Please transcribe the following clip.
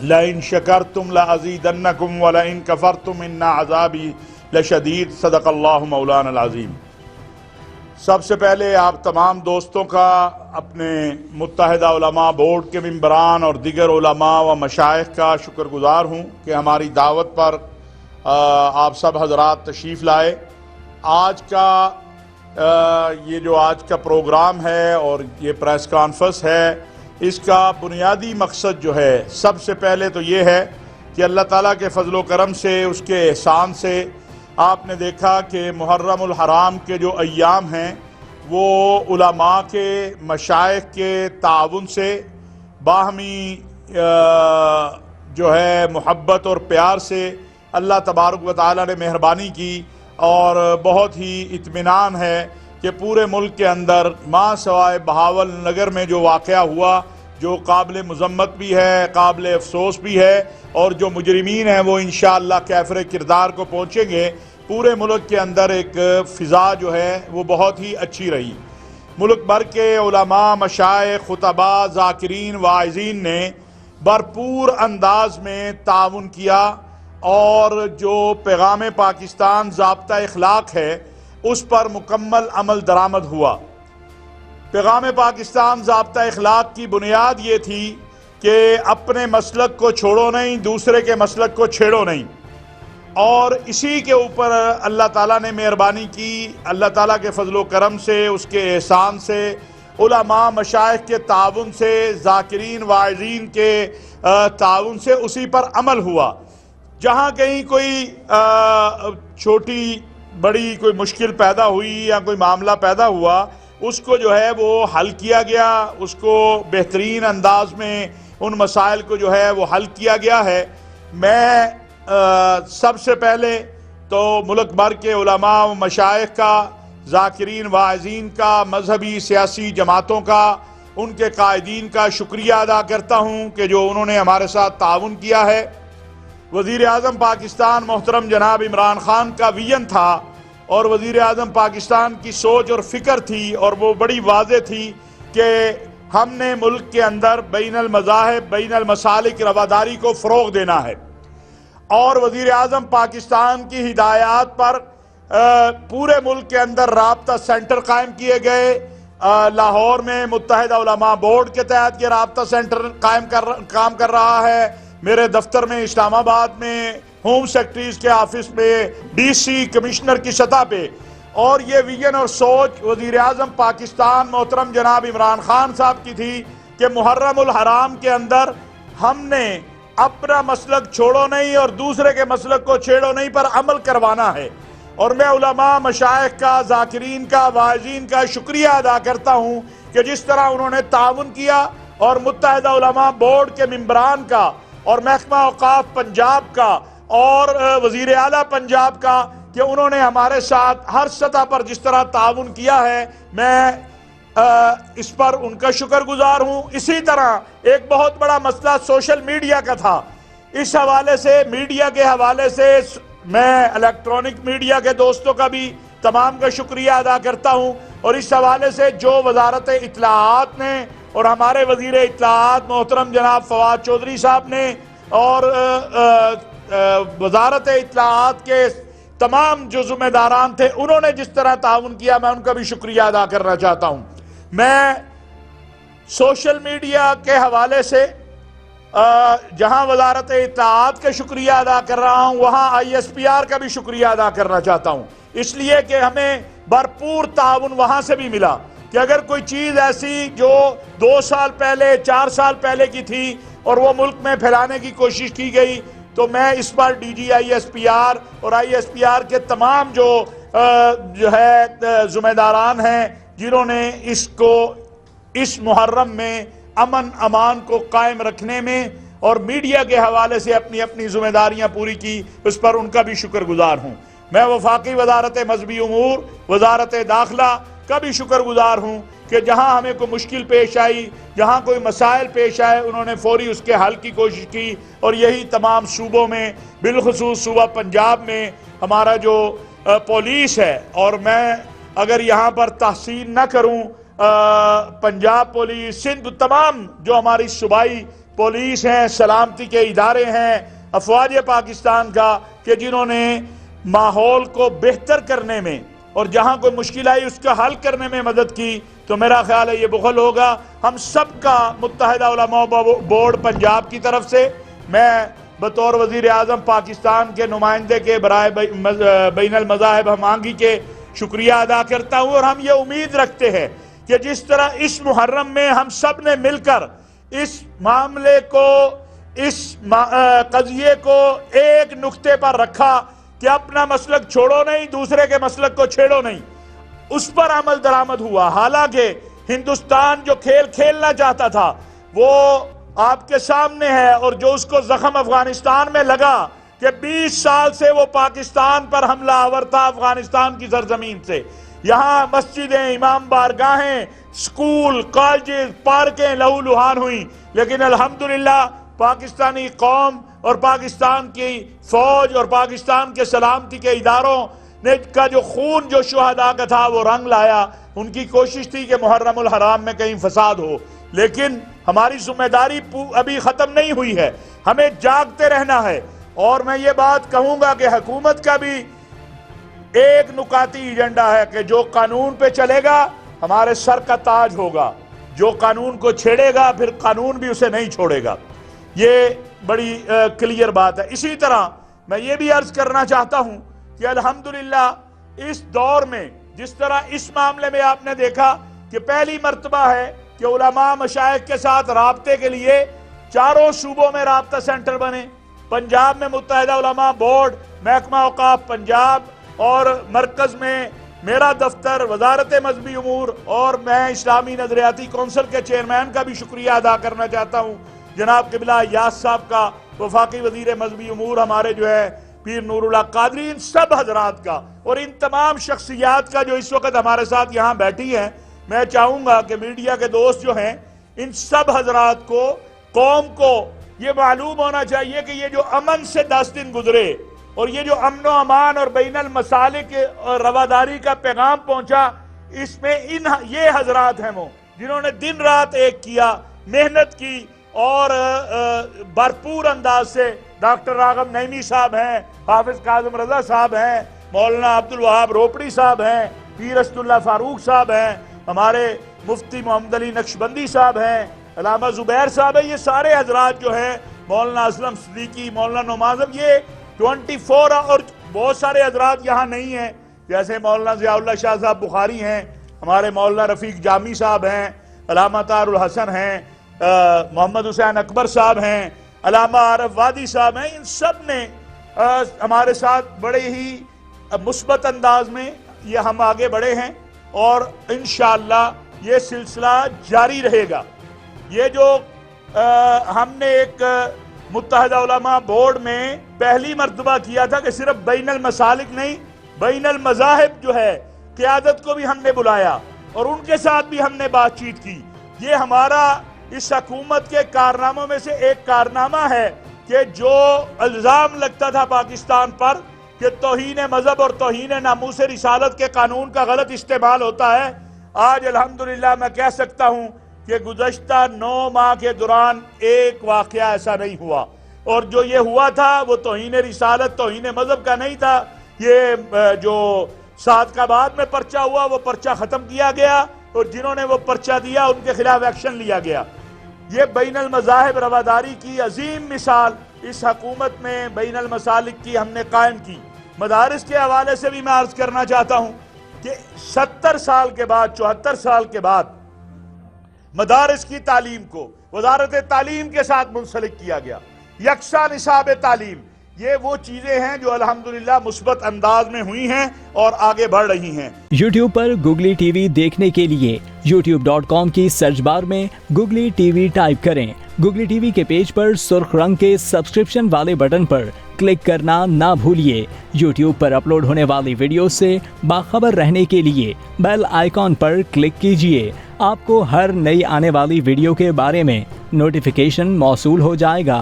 لئن شکرتم لازیدنکم ولئن کفرتم ان عذابی لشدید۔ صدق اللہ مولانا العظیم۔ سب سے پہلے آپ تمام دوستوں کا اپنے متحدہ علماء بورڈ کے ممبران اور دیگر علماء و مشائخ کا شکر گزار ہوں کہ ہماری دعوت پر آپ سب حضرات تشریف لائے۔ آج کا یہ جو آج کا پروگرام ہے اور یہ پریس کانفرنس ہے، اس کا بنیادی مقصد جو ہے سب سے پہلے تو یہ ہے کہ اللہ تعالیٰ کے فضل و کرم سے، اس کے احسان سے آپ نے دیکھا کہ محرم الحرام کے جو ایام ہیں وہ علماء کے، مشائخ کے تعاون سے، باہمی جو ہے محبت اور پیار سے اللہ تبارک و تعالیٰ نے مہربانی کی، اور بہت ہی اطمینان ہے کہ پورے ملک کے اندر ماں سوائے بہاول نگر میں جو واقعہ ہوا، جو قابل مذمت بھی ہے، قابل افسوس بھی ہے، اور جو مجرمین ہیں وہ انشاءاللہ کیفر کردار کو پہنچیں گے، پورے ملک کے اندر ایک فضا جو ہے وہ بہت ہی اچھی رہی۔ ملک بھر کے علماء، مشائخ، خطباء، ذاکرین، واعظین نے بھرپور انداز میں تعاون کیا، اور جو پیغام پاکستان ضابطہ اخلاق ہے اس پر مکمل عمل درآمد ہوا۔ پیغام پاکستان ضابطہ اخلاق کی بنیاد یہ تھی کہ اپنے مسلک کو چھوڑو نہیں، دوسرے کے مسلک کو چھیڑو نہیں، اور اسی کے اوپر اللہ تعالیٰ نے مہربانی کی۔ اللہ تعالیٰ کے فضل و کرم سے، اس کے احسان سے، علماء مشائخ کے تعاون سے، ذاکرین واعظین کے تعاون سے اسی پر عمل ہوا۔ جہاں کہیں کوئی چھوٹی بڑی کوئی مشکل پیدا ہوئی یا کوئی معاملہ پیدا ہوا، اس کو جو ہے وہ حل کیا گیا، اس کو بہترین انداز میں ان مسائل کو جو ہے وہ حل کیا گیا ہے۔ میں سب سے پہلے تو ملک بھر کے علماء و مشائخ کا، ذاکرین واعظین کا، مذہبی سیاسی جماعتوں کا، ان کے قائدین کا شکریہ ادا کرتا ہوں کہ جو انہوں نے ہمارے ساتھ تعاون کیا ہے۔ وزیر اعظم پاکستان محترم جناب عمران خان کا ویژن تھا، اور وزیر اعظم پاکستان کی سوچ اور فکر تھی، اور وہ بڑی واضح تھی کہ ہم نے ملک کے اندر بین المذاہب، بین المسالک رواداری کو فروغ دینا ہے، اور وزیر اعظم پاکستان کی ہدایات پر پورے ملک کے اندر رابطہ سینٹر قائم کیے گئے۔ لاہور میں متحدہ علماء بورڈ کے تحت یہ رابطہ سینٹر کام کر رہا ہے۔ میرے دفتر میں اسلام آباد میں، ہوم سیکرٹریز کے آفس میں، ڈی سی کمشنر کی سطح پہ، اور یہ ویژن اور سوچ وزیر اعظم پاکستان محترم جناب عمران خان صاحب کی تھی کہ محرم الحرام کے اندر ہم نے اپنا مسلک چھوڑو نہیں اور دوسرے کے مسلک کو چھیڑو نہیں پر عمل کروانا ہے۔ اور میں علماء مشائخ کا، ذاکرین کا، واعظین کا شکریہ ادا کرتا ہوں کہ جس طرح انہوں نے تعاون کیا، اور متحدہ علماء بورڈ کے ممبران کا، اور محکمہ اوقاف پنجاب کا، اور وزیر اعلیٰ پنجاب کا، کہ انہوں نے ہمارے ساتھ ہر سطح پر جس طرح تعاون کیا ہے، میں اس پر ان کا شکر گزار ہوں۔ اسی طرح ایک بہت بڑا مسئلہ سوشل میڈیا کا تھا، اس حوالے سے، میڈیا کے حوالے سے میں الیکٹرانک میڈیا کے دوستوں کا بھی تمام کا شکریہ ادا کرتا ہوں، اور اس حوالے سے جو وزارت اطلاعات نے اور ہمارے وزیر اطلاعات محترم جناب فواد چودھری صاحب نے، اور وزارت اطلاعات کے تمام جو ذمہ داران تھے، انہوں نے جس طرح تعاون کیا، میں ان کا بھی شکریہ ادا کرنا چاہتا ہوں۔ میں سوشل میڈیا کے حوالے سے جہاں وزارت اطلاعات کا شکریہ ادا کر رہا ہوں، وہاں ISPR کا بھی شکریہ ادا کرنا چاہتا ہوں، اس لیے کہ ہمیں بھرپور تعاون وہاں سے بھی ملا، کہ اگر کوئی چیز ایسی جو 2 سال پہلے، 4 سال پہلے کی تھی اور وہ ملک میں پھیلانے کی کوشش کی گئی، تو میں اس پر DG ISPR اور ISPR کے تمام جو ہے ذمہ داران ہیں، جنہوں نے اس محرم میں امن امان کو قائم رکھنے میں اور میڈیا کے حوالے سے اپنی ذمہ داریاں پوری کی، اس پر ان کا بھی شکر گزار ہوں۔ میں وفاقی وزارت مذہبی امور، وزارت داخلہ کا بھی شکر گزار ہوں کہ جہاں ہمیں کوئی مشکل پیش آئی، جہاں کوئی مسائل پیش آئے، انہوں نے فوری اس کے حل کی کوشش کی، اور یہی تمام صوبوں میں، بالخصوص صوبہ پنجاب میں ہمارا جو پولیس ہے، اور میں اگر یہاں پر تحسین نہ کروں، پنجاب پولیس، سندھ، تمام جو ہماری صوبائی پولیس ہیں، سلامتی کے ادارے ہیں افواج پاکستان کا کہ جنہوں نے ماحول کو بہتر کرنے میں اور جہاں کوئی مشکل آئی اس کا حل کرنے میں مدد کی، تو میرا خیال ہے یہ بخل ہوگا ہم سب کا متحدہ علماء بورڈ پنجاب کی طرف سے۔ میں بطور وزیر اعظم پاکستان کے نمائندے کے برائے بین المذاہب ہمانگی کے شکریہ ادا کرتا ہوں، اور ہم یہ امید رکھتے ہیں کہ جس طرح اس محرم میں ہم سب نے مل کر اس معاملے کو، اس قضیے کو ایک نقطے پر رکھا کہ اپنا مسلک چھوڑو نہیں، دوسرے کے مسلک کو چھیڑو نہیں، اس پر عمل درآمد ہوا۔ حالانکہ ہندوستان جو کھیل کھیلنا چاہتا تھا وہ آپ کے سامنے ہے، اور جو اس کو زخم افغانستان میں لگا کہ 20 سال سے وہ پاکستان پر حملہ آور تھا، افغانستان کی سرزمین سے، یہاں مسجدیں، امام بارگاہیں، سکول، کالجز، پارکیں لہو لہان ہوئیں، لیکن الحمدللہ پاکستانی قوم اور پاکستان کی فوج اور پاکستان کے سلامتی کے اداروں نے کا جو خون جو شہداء کا تھا وہ رنگ لایا۔ ان کی کوشش تھی کہ محرم الحرام میں کہیں فساد ہو، لیکن ہماری ذمہ داری ابھی ختم نہیں ہوئی ہے، ہمیں جاگتے رہنا ہے۔ اور میں یہ بات کہوں گا کہ حکومت کا بھی ایک نکاتی ایجنڈا ہے کہ جو قانون پہ چلے گا ہمارے سر کا تاج ہوگا، جو قانون کو چھیڑے گا پھر قانون بھی اسے نہیں چھوڑے گا۔ یہ بڑی کلیئر بات ہے۔ اسی طرح میں یہ بھی عرض کرنا چاہتا ہوں کہ الحمدللہ اس دور میں جس طرح اس معاملے میں آپ نے دیکھا کہ پہلی مرتبہ ہے کہ علماء مشائخ کے ساتھ رابطے کے لیے چاروں صوبوں میں رابطہ سینٹر بنے، پنجاب میں متحدہ علماء بورڈ، محکمہ اوقاف پنجاب، اور مرکز میں میرا دفتر، وزارت مذہبی امور، اور میں اسلامی نظریاتی کونسل کے چیئرمین کا بھی شکریہ ادا کرنا چاہتا ہوں جناب قبلہ یاس صاحب کا، وفاقی وزیر مذہبی امور ہمارے جو ہے پیر نور اللہ قادری، ان سب حضرات کا اور ان تمام شخصیات کا جو اس وقت ہمارے ساتھ یہاں بیٹھی ہیں۔ میں چاہوں گا کہ میڈیا کے دوست جو ہیں ان سب حضرات کو، قوم کو یہ معلوم ہونا چاہیے کہ یہ جو امن سے 10 دن گزرے اور یہ جو امن و امان اور بین المسالک اور رواداری کا پیغام پہنچا، اس میں یہ حضرات ہیں وہ جنہوں نے دن رات ایک کیا، محنت کی، اور بھرپور انداز سے ڈاکٹر راغب نعیمی صاحب ہیں، حافظ کاظم رضا صاحب ہیں، مولانا عبدالوہاب روپڑی صاحب ہیں، پیر اسد اللہ فاروق صاحب ہیں، ہمارے مفتی محمد علی نقشبندی صاحب ہیں، علامہ زبیر صاحب ہیں، یہ سارے حضرات جو ہیں، مولانا اسلم صدیقی، مولانا نعمان صاحب، یہ 24 اور بہت سارے حضرات یہاں نہیں ہیں، جیسے مولانا ضیاء اللہ شاہ صاحب بخاری ہیں، ہمارے مولانا رفیق جامی صاحب ہیں، علامہ طاہر الحسن ہیں، محمد حسین اکبر صاحب ہیں، علامہ عارف وادی صاحب ہیں، ان سب نے ہمارے ساتھ بڑے ہی مثبت انداز میں یہ ہم آگے بڑھے ہیں، اور انشاءاللہ یہ سلسلہ جاری رہے گا۔ یہ جو ہم نے ایک متحدہ علماء بورڈ میں پہلی مرتبہ کیا تھا کہ صرف بین المسالک نہیں، بین المذاہب جو ہے قیادت کو بھی ہم نے بلایا اور ان کے ساتھ بھی ہم نے بات چیت کی۔ یہ ہمارا اس حکومت کے کارناموں میں سے ایک کارنامہ ہے کہ جو الزام لگتا تھا پاکستان پر کہ توہین مذہب اور توہین ناموس رسالت کے قانون کا غلط استعمال ہوتا ہے، آج الحمدللہ میں کہہ سکتا ہوں کہ گزشتہ 9 ماہ کے دوران ایک واقعہ ایسا نہیں ہوا، اور جو یہ ہوا تھا وہ توہین رسالت، توہین مذہب کا نہیں تھا۔ یہ جو صادقآباد میں پرچہ ہوا وہ پرچہ ختم کیا گیا، اور جنہوں نے وہ پرچہ دیا ان کے خلاف ایکشن لیا گیا۔ یہ بین المذاہب رواداری کی عظیم مثال اس حکومت میں بین المسالک کی ہم نے قائم کی۔ مدارس کے حوالے سے بھی میں عرض کرنا چاہتا ہوں کہ 70 سال کے بعد، 74 سال کے بعد مدارس کی تعلیم کو وزارت تعلیم کے ساتھ منسلک کیا گیا، یکساں نصاب تعلیم۔ یہ وہ چیزیں ہیں جو الحمدللہ مثبت انداز میں ہوئی ہیں اور آگے بڑھ رہی ہیں۔ یوٹیوب پر گوگلی ٹی وی دیکھنے کے لیے youtube.com کی سرچ بار میں گوگلی ٹی وی ٹائپ کریں۔ گوگلی ٹی وی کے پیج پر سرخ رنگ کے سبسکرپشن والے بٹن پر کلک کرنا نہ بھولیے۔ یوٹیوب پر اپلوڈ ہونے والی ویڈیو سے باخبر رہنے کے لیے بیل آئیکن پر کلک کیجیے۔ آپ کو ہر نئی آنے والی ویڈیو کے بارے میں نوٹیفیکیشن موصول ہو جائے گا۔